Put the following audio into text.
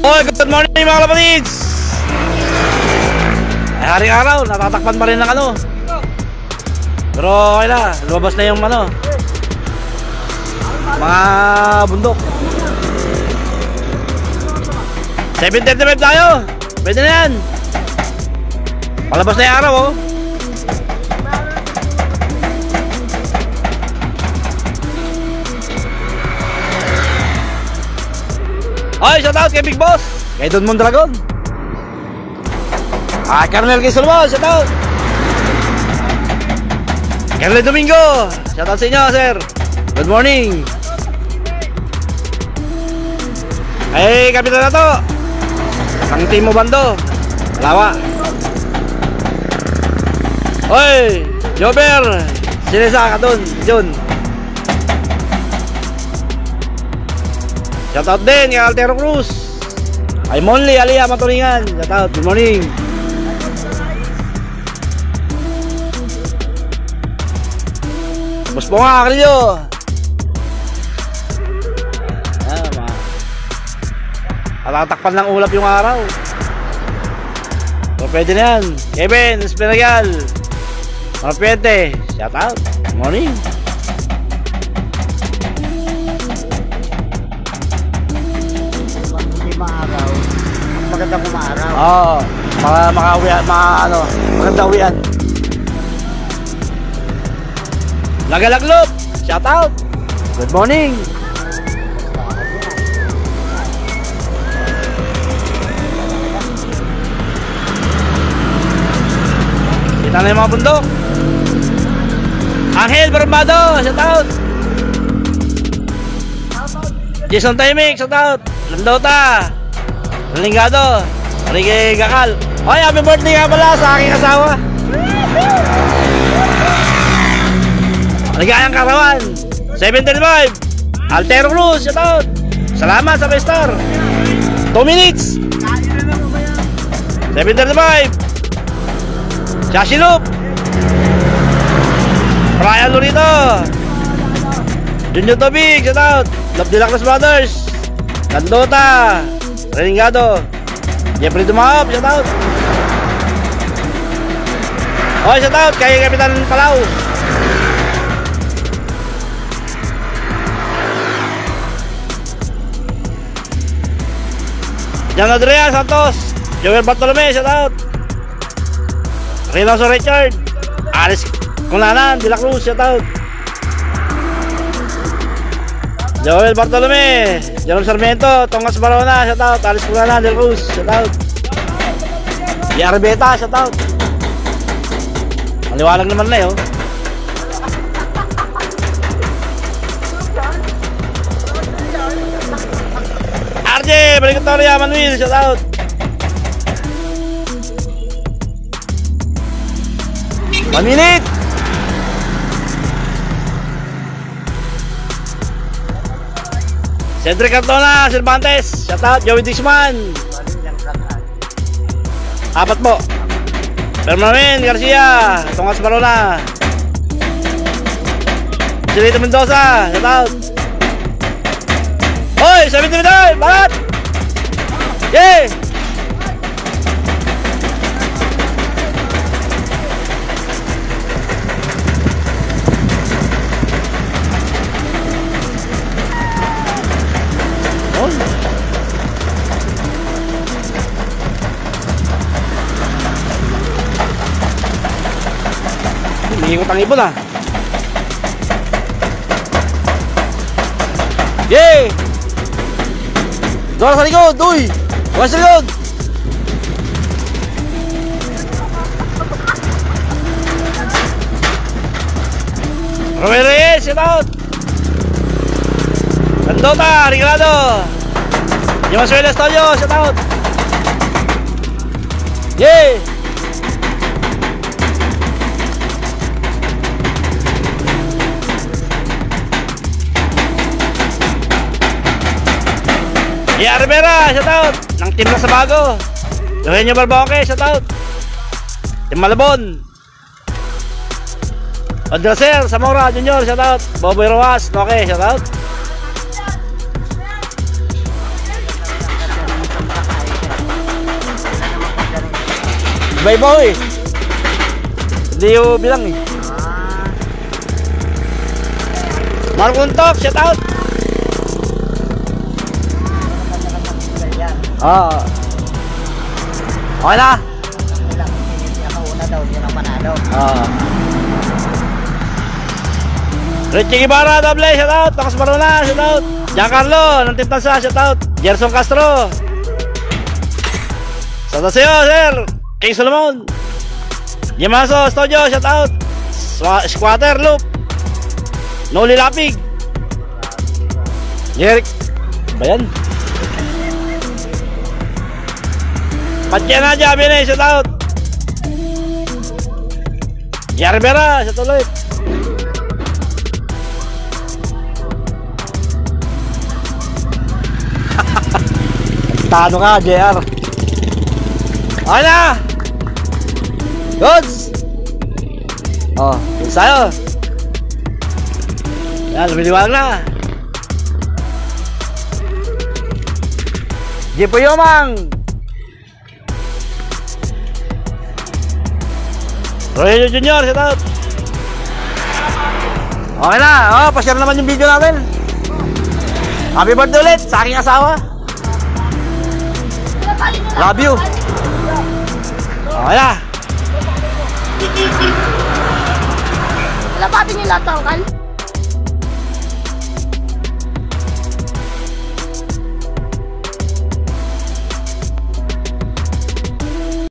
Oy, good morning mga kapatids. Ay, haring araw, natatakpan pa rin ng ano. Pero okay na, lumabas na yung ano, mga bundok. 7:35 tayo. Pwede na yan. Palabas na yung araw, oh. Oy, shout out kay Big Boss, kay Don Mondragon, Colonel Kisulmo, shout out. Colonel Domingo, shout out sa inyo, sir. Good morning. Ay, kapitan na to ang Timo Bando, Lawa. Oy, Jober, sinisa ka dun, Jun. Shout out din kay Altero Cruz, ay Monly Alia Maturingan, shout out, good morning. Bus po nga Akrilyo. Atatakpan ng ulap yung araw. So pwede na yan. Kevin Espinarial, Marapete, shout out, good morning. Magandang umaraw. Oo, makauwian, ano, magandang uwian. Lagalaglop, shout out, good morning. Kita na yung mga bundok. Angel Barbado, shout out. Jason Timing, shout out. Landota, Lingado, Ricky Gakal. Oy, happy birthday nga pala sa aking asawa. Ligayang karawan. 7:35 Altero Cruz, shout out. Salamat sa Star. 2 minutes. 7:35 Shashi Loop, Brian Lurito, Junjo Tobig, shout out. Love Dilacros Brothers, Landota, Reningado, Jeffrey Dumaop, shout out. Oh, shout out kay Kapitan Palau. Jan Adrian Santos, Joel Bartolome, shout out. Reynoso Richard, Alice Kunanan, De La Cruz, shout out. Joel Bartolome, Jerome Sarmiento, Tongas Barona, shout out. Alice Kunanan, De La Cruz, shout out. Yarbeta, shout out. Maliwalag naman na yun. RJ Balikatoria Manuel, shout out. One minute. Cedric Cantona, Cervantes, shout out. Joey Dixman, 4 po. Permamin Garcia, Tongas Barona, Silito Mendoza, shout out. Hoy, 70 tayo, balat. Yay! Iikot ang ibon ah. Yay! Doon sa likod, uy! Doon sa likod! Romero Reyes, shout out! Landota, Regalado, Yamasuela Estoyo, shout out! Yay! Iya Rivera, shout out. Ng team na sa bago. Eugenio Barboque, shout out. Team Malabon. Odraser, Zamora Junior, shout out. Boboy Rojas, okay, shout out. Iba-iba ho eh. Hindi ho bilang eh. Markuntok, shout out. Oo. Okay na. Una daw, yun ang panalo. Oo. Richie Ibarra, doble, shout out. Takas Maruna, shout out. Giancarlo, ng Team Tansa, shout out. Gerson Castro. Shout out sa'yo, sir. King Solomon. Yamaso, Studio, shout out. Squatter, Loop. Noli Lapig. Jeric. Ba yan? Patya na dyan, bine, shout out. Jerry Vera, shout out ulit. Tano ka, JR. Okay na. Goods. Oh, sa'yo. Yan, lumiliwag na. Jepo Yomang. Rogelio Junior, shout out. Okay na, oh, pa-share naman yung video natin. Happy birthday ulit sa aking asawa. Love you. Okay na. Labatin yung lahat, Uncle.